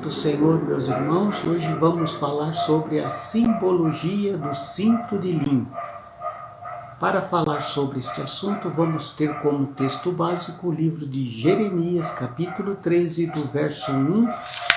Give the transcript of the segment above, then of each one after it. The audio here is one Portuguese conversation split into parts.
do Senhor, meus irmãos, hoje vamos falar sobre a simbologia do cinto de linho. Para falar sobre este assunto, vamos ter como texto básico o livro de Jeremias, capítulo 13, do verso 1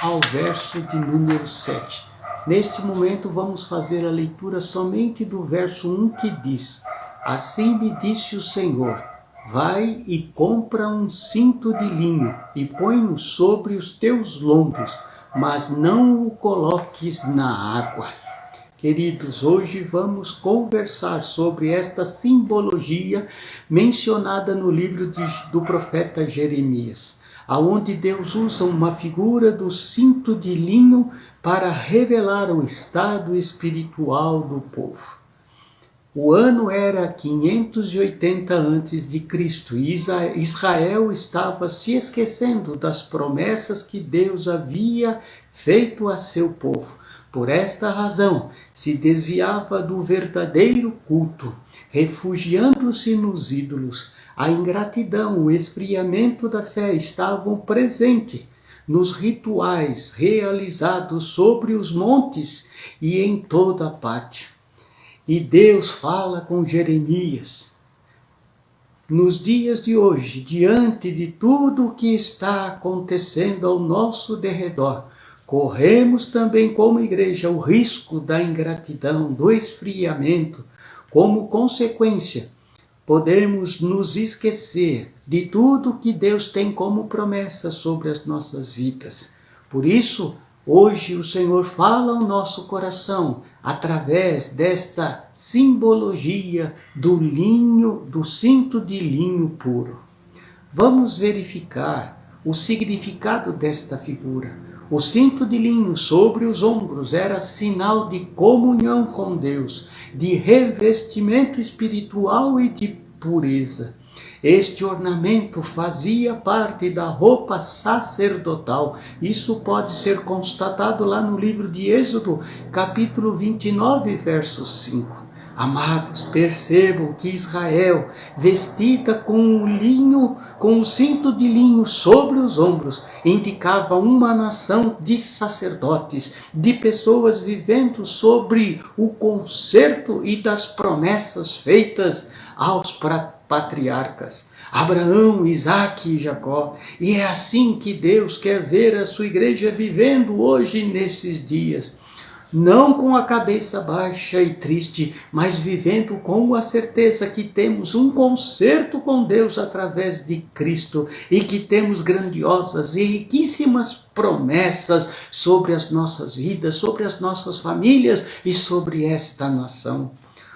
ao verso de número 7. Neste momento, vamos fazer a leitura somente do verso 1 que diz: Assim me disse o Senhor, vai e compra um cinto de linho e põe-o sobre os teus lombos, mas não o coloques na água. Queridos, hoje vamos conversar sobre esta simbologia mencionada no livro do profeta Jeremias, aonde Deus usa uma figura do cinto de linho para revelar o estado espiritual do povo. O ano era 580 a.C. e Israel estava se esquecendo das promessas que Deus havia feito a seu povo. Por esta razão, se desviava do verdadeiro culto, refugiando-se nos ídolos. A ingratidão, o esfriamento da fé estavam presentes nos rituais realizados sobre os montes e em toda parte. E Deus fala com Jeremias. Nos dias de hoje, diante de tudo o que está acontecendo ao nosso derredor, corremos também como igreja o risco da ingratidão, do esfriamento. Como consequência, podemos nos esquecer de tudo que Deus tem como promessa sobre as nossas vidas. Por isso, hoje o Senhor fala ao nosso coração através desta simbologia do linho, do cinto de linho puro. Vamos verificar o significado desta figura. O cinto de linho sobre os ombros era sinal de comunhão com Deus, de revestimento espiritual e de pureza. Este ornamento fazia parte da roupa sacerdotal. Isso pode ser constatado lá no livro de Êxodo, capítulo 29, verso 5. Amados, percebam que Israel, vestida com o cinto de linho sobre os ombros, indicava uma nação de sacerdotes, de pessoas vivendo sobre o conserto e das promessas feitas aos patriarcas, Abraão, Isaque e Jacó. E é assim que Deus quer ver a sua igreja vivendo hoje nesses dias. Não com a cabeça baixa e triste, mas vivendo com a certeza que temos um concerto com Deus através de Cristo e que temos grandiosas e riquíssimas promessas sobre as nossas vidas, sobre as nossas famílias e sobre esta nação.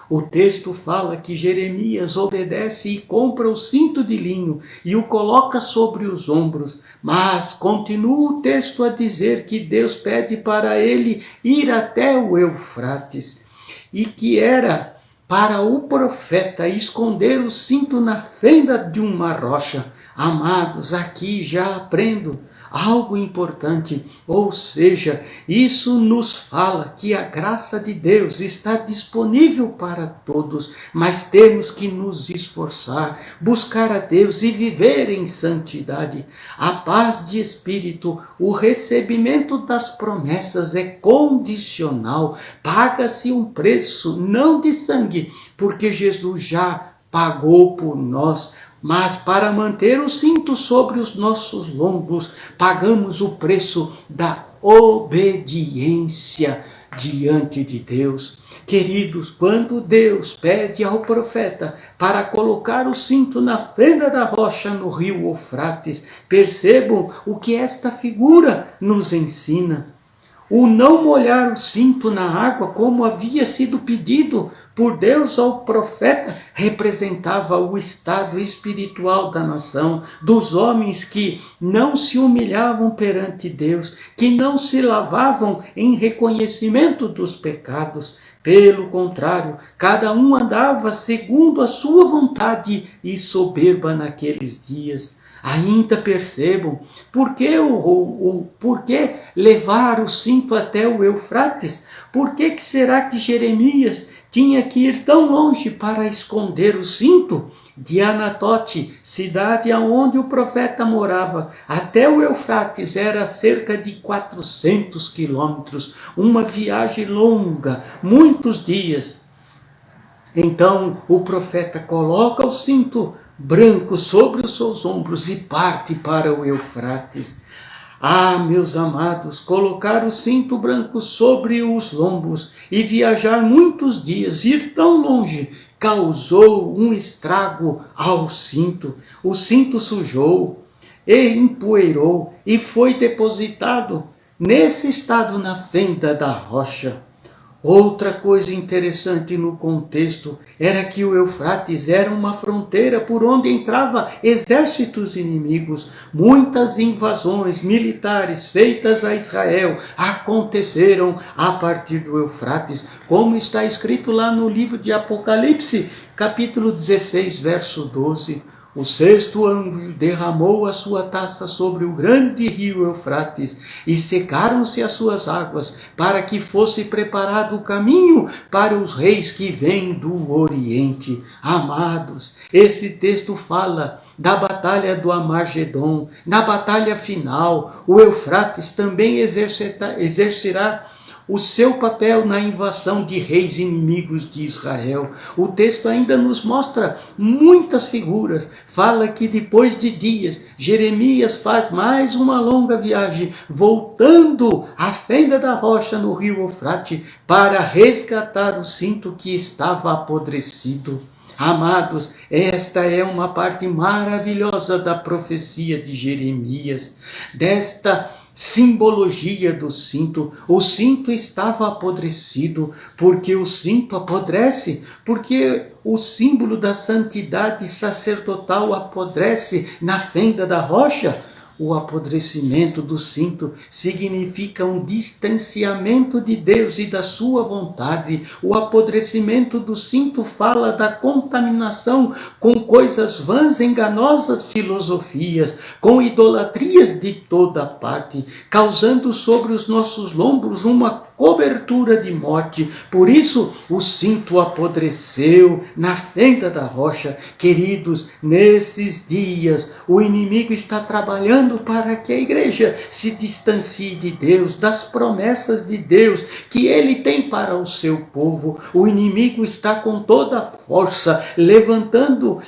O texto fala que Jeremias obedece e compra o cinto de linho e o coloca sobre os ombros, mas continua o texto a dizer que Deus pede para ele ir até o Eufrates e que era para o profeta esconder o cinto na fenda de uma rocha. Amados, aqui já aprendo algo importante, ou seja, isso nos fala que a graça de Deus está disponível para todos, mas temos que nos esforçar, buscar a Deus e viver em santidade. A paz de espírito, o recebimento das promessas é condicional, paga-se um preço, não de sangue, porque Jesus já pagou por nós. Mas para manter o cinto sobre os nossos lombos, pagamos o preço da obediência diante de Deus. Queridos, quando Deus pede ao profeta para colocar o cinto na fenda da rocha no rio Eufrates, percebam o que esta figura nos ensina. O não molhar o cinto na água, como havia sido pedido por Deus ao profeta, representava o estado espiritual da nação, dos homens que não se humilhavam perante Deus, que não se lavavam em reconhecimento dos pecados. Pelo contrário, cada um andava segundo a sua vontade e soberba naqueles dias. ainda percebam por que levar o cinto até o Eufrates? Por que será que Jeremias tinha que ir tão longe para esconder o cinto? De Anatote, cidade aonde o profeta morava, até o Eufrates era cerca de 400 quilômetros, uma viagem longa, muitos dias. Então o profeta coloca o cinto branco sobre os seus ombros e parte para o Eufrates. Ah, meus amados, colocar o cinto branco sobre os lombos e viajar muitos dias, ir tão longe, causou um estrago ao cinto. O cinto sujou e empoeirou e foi depositado nesse estado na fenda da rocha. Outra coisa interessante no contexto era que o Eufrates era uma fronteira por onde entrava exércitos inimigos. Muitas invasões militares feitas a Israel aconteceram a partir do Eufrates, como está escrito lá no livro de Apocalipse, capítulo 16, verso 12. O sexto anjo derramou a sua taça sobre o grande rio Eufrates, e secaram-se as suas águas, para que fosse preparado o caminho para os reis que vêm do Oriente. Amados, esse texto fala da batalha do Armagedon. Na batalha final, o Eufrates também exercerá o seu papel na invasão de reis inimigos de Israel. O texto ainda nos mostra muitas figuras. Fala que depois de dias, Jeremias faz mais uma longa viagem, voltando à fenda da rocha no rio Eufrates, para resgatar o cinto que estava apodrecido. Amados, esta é uma parte maravilhosa da profecia de Jeremias, desta simbologia do cinto. O cinto estava apodrecido, porque o cinto apodrece, porque o símbolo da santidade sacerdotal apodrece na fenda da rocha. O apodrecimento do cinto significa um distanciamento de Deus e da sua vontade. O apodrecimento do cinto fala da contaminação com coisas vãs, enganosas filosofias, com idolatrias de toda parte, causando sobre os nossos lombos uma cobertura de morte. Por isso o cinto apodreceu na fenda da rocha. Queridos, nesses dias o inimigo está trabalhando para que a igreja se distancie de Deus, das promessas de Deus que Ele tem para o seu povo. O inimigo está com toda a força levando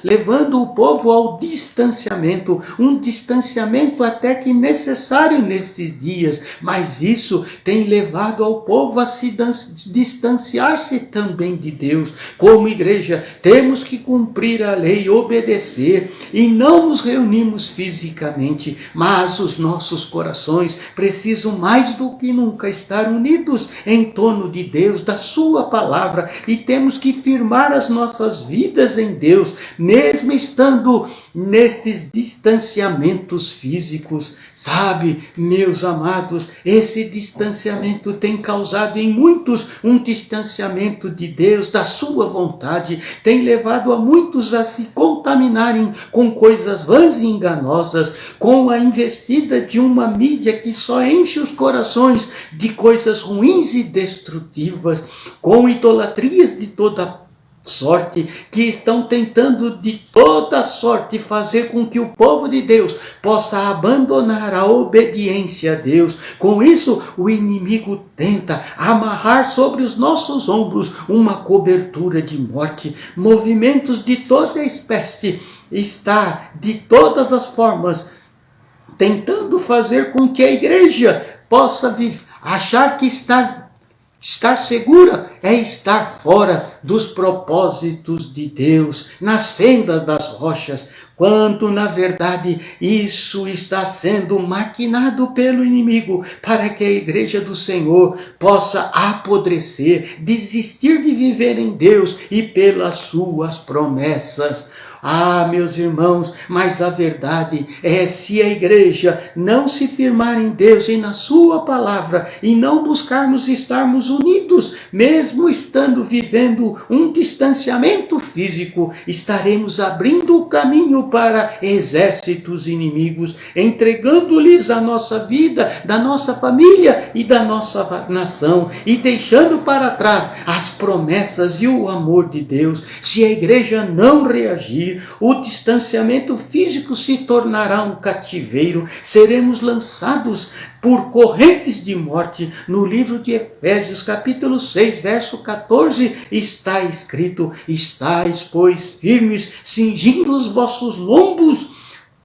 o povo ao distanciamento, um distanciamento até que necessário nesses dias, mas isso tem levado ao povo a se distanciar-se também de Deus. Como igreja, temos que cumprir a lei, obedecer, e não nos reunimos fisicamente, mas os nossos corações precisam mais do que nunca estar unidos em torno de Deus, da sua palavra, e temos que firmar as nossas vidas em Deus, mesmo estando nestes distanciamentos físicos. Sabe, meus amados, esse distanciamento tem causado em muitos um distanciamento de Deus, da sua vontade, tem levado a muitos a se contaminarem com coisas vãs e enganosas, com a investida de uma mídia que só enche os corações de coisas ruins e destrutivas, com idolatrias de toda sorte, que estão tentando de toda sorte fazer com que o povo de Deus possa abandonar a obediência a Deus. Com isso, o inimigo tenta amarrar sobre os nossos ombros uma cobertura de morte. Movimentos de toda espécie está de todas as formas tentando fazer com que a igreja possa achar que estar segura é estar fora dos propósitos de Deus, nas fendas das rochas, quando na verdade isso está sendo maquinado pelo inimigo para que a igreja do Senhor possa apodrecer, desistir de viver em Deus e pelas suas promessas. Ah, meus irmãos, mas a verdade é, se a igreja não se firmar em Deus e na sua palavra e não buscarmos estarmos unidos, mesmo estando vivendo um distanciamento físico, estaremos abrindo o caminho para exércitos inimigos, entregando-lhes a nossa vida, da nossa família e da nossa nação, e deixando para trás as promessas e o amor de Deus. Se a igreja não reagir, o distanciamento físico se tornará um cativeiro, seremos lançados por correntes de morte. No livro de Efésios, capítulo 6, verso 14, está escrito: estais, pois, firmes, cingindo os vossos lombos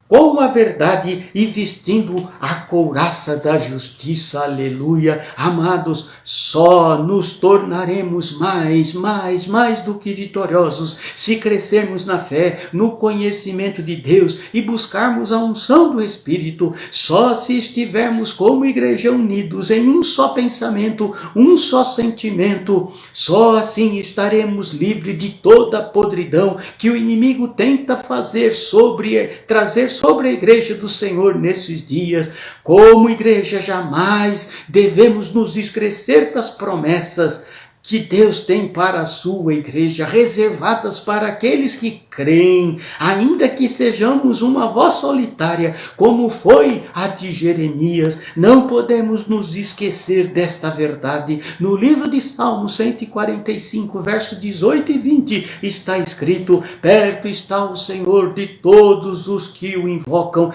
com a verdade e vestindo a couraça da justiça. Aleluia. Amados, só nos tornaremos mais do que vitoriosos se crescermos na fé, no conhecimento de Deus e buscarmos a unção do Espírito. Só se estivermos como igreja unidos em um só pensamento, um só sentimento, só assim estaremos livres de toda a podridão que o inimigo tenta trazer sobre a igreja do Senhor nesses dias. Como igreja, jamais devemos nos esquecer das promessas que Deus tem para a sua igreja, reservadas para aqueles que creem, ainda que sejamos uma voz solitária, como foi a de Jeremias. Não podemos nos esquecer desta verdade. No livro de Salmos 145, verso 18 e 20, está escrito: perto está o Senhor de todos os que o invocam,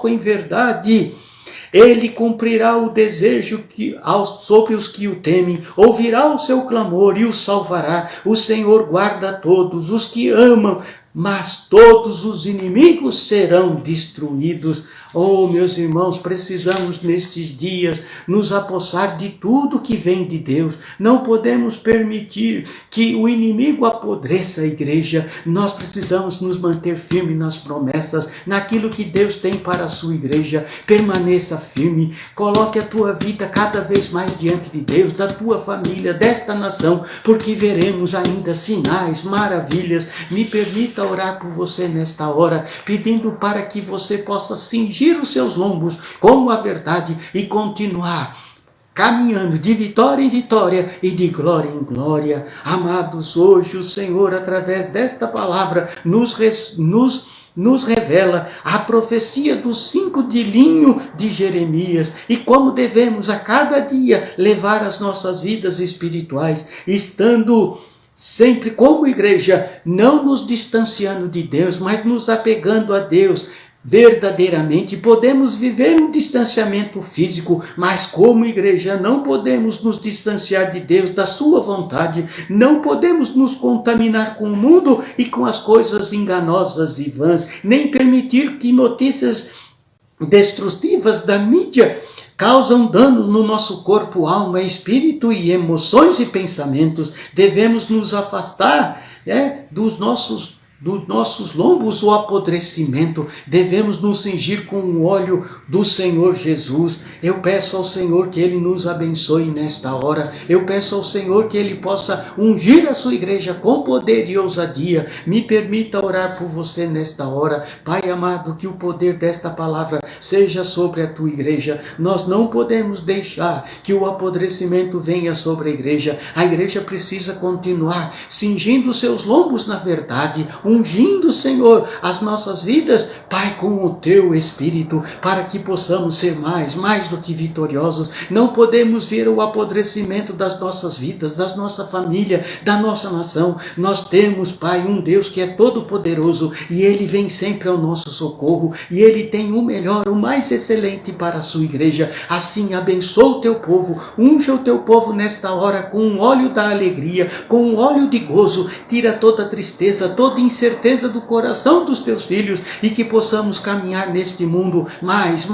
em verdade. Ele cumprirá o desejo sobre os que o temem, ouvirá o seu clamor e o salvará. O Senhor guarda todos os que amam, mas todos os inimigos serão destruídos. Oh, meus irmãos, precisamos nestes dias nos apossar de tudo que vem de Deus. Não podemos permitir que o inimigo apodreça a igreja. Nós precisamos nos manter firmes nas promessas, naquilo que Deus tem para a sua igreja. Permaneça firme, coloque a tua vida cada vez mais diante de Deus, da tua família, desta nação, porque veremos ainda sinais, maravilhas. Me permita orar por você nesta hora, pedindo para que você possa cingir os seus lombos com a verdade e continuar caminhando de vitória em vitória e de glória em glória. Amados, hoje o Senhor, através desta palavra, nos revela a profecia dos 5 de linho de Jeremias e como devemos a cada dia levar as nossas vidas espirituais, estando sempre como igreja, não nos distanciando de Deus, mas nos apegando a Deus. Verdadeiramente podemos viver um distanciamento físico, mas como igreja não podemos nos distanciar de Deus, da sua vontade. Não podemos nos contaminar com o mundo e com as coisas enganosas e vãs, nem permitir que notícias destrutivas da mídia causam dano no nosso corpo, alma, espírito e emoções e pensamentos. Devemos nos afastar dos nossos lombos o apodrecimento. Devemos nos cingir com o óleo do Senhor Jesus. Eu peço ao Senhor que Ele nos abençoe nesta hora. Eu peço ao Senhor que Ele possa ungir a sua igreja com poder e ousadia. Me permita orar por você nesta hora. Pai amado, que o poder desta palavra seja sobre a tua igreja. Nós não podemos deixar que o apodrecimento venha sobre a igreja. A igreja precisa continuar cingindo seus lombos na verdade, ungindo, Senhor, as nossas vidas, Pai, com o teu Espírito, para que possamos ser mais do que vitoriosos. Não podemos ver o apodrecimento das nossas vidas, da nossa família, da nossa nação. Nós temos, Pai, um Deus que é todo poderoso e Ele vem sempre ao nosso socorro e Ele tem o melhor, o mais excelente para a sua igreja. Assim, abençoa o teu povo, unja o teu povo nesta hora com o óleo da alegria, com o óleo de gozo. Tira toda a tristeza, toda incerteza do coração dos teus filhos e que possamos caminhar neste mundo mais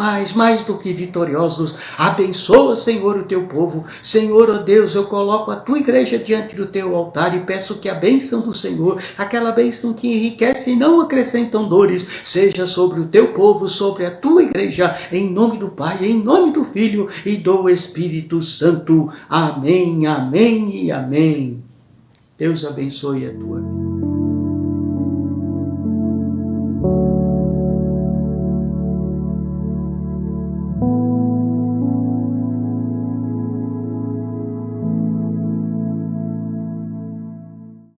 do que vitoriosos. Abençoa, Senhor, o teu povo. Senhor, ó Deus, eu coloco a tua igreja diante do teu altar e peço que a bênção do Senhor, aquela bênção que enriquece e não acrescentam dores, seja sobre o teu povo, sobre a tua igreja, em nome do Pai, em nome do Filho e do Espírito Santo. Amém, amém e amém. Deus abençoe a tua vida.